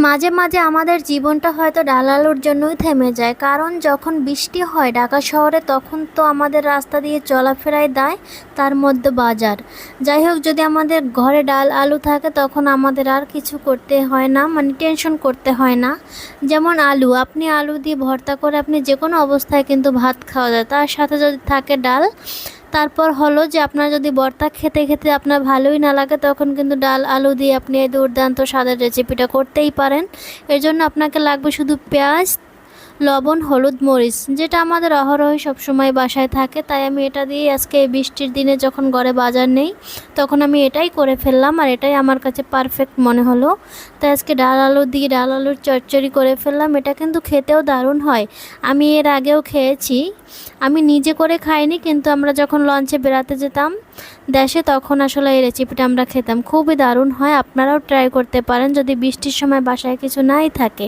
মাঝে মাঝে আমাদের জীবনটা হয়তো ডাল আলুর জন্যই থেমে যায়, কারণ যখন বৃষ্টি হয় ঢাকা শহরে তখন তো আমাদের রাস্তা দিয়ে চলাফেরাই দায়, তার মধ্যে বাজার। যাই হোক, যদি আমাদের ঘরে ডাল আলু থাকে তখন আমাদের আর কিছু করতে হয় না, মানে টেনশন করতে হয় না। যেমন আলু, আপনি আলু দিয়ে ভর্তা করে আপনি যে কোনো অবস্থায় কিন্তু ভাত খাওয়া যায়, তার সাথে যদি থাকে ডাল। তারপর হলো যে আপনার যদি ভর্তা খেতে খেতে আপনার ভালোই না লাগে তখন কিন্তু ডাল আলু দিয়ে আপনি এই দুর্দান্ত স্বাদের রেসিপিটা করতেই পারেন। এর জন্য আপনাকে লাগবে শুধু পেঁয়াজ, লবণ, হলুদ, মরিচ, যেটা আমাদের অহরহই সবসময় বাসায় থাকে। তাই আমি এটা দিয়ে আজকে এই বৃষ্টির দিনে যখন ঘরে বাজার নেই তখন আমি এটাই করে ফেললাম, আর এটাই আমার কাছে পারফেক্ট মনে হলো। তাই আজকে ডাল আলু দিয়ে ডাল আলুর চচ্চড়ি করে ফেললাম। এটা কিন্তু খেতেও দারুণ হয়। আমি এর আগেও খেয়েছি, আমি নিজে করে খাইনি, কিন্তু আমরা যখন লঞ্চে বেড়াতে যেতাম দেশে তখন আসলে এই রেসিপিটা আমরা খেতাম। খুবই দারুণ হয়, আপনারাও ট্রাই করতে পারেন যদি বৃষ্টির সময় বাসায় কিছু নাই থাকে।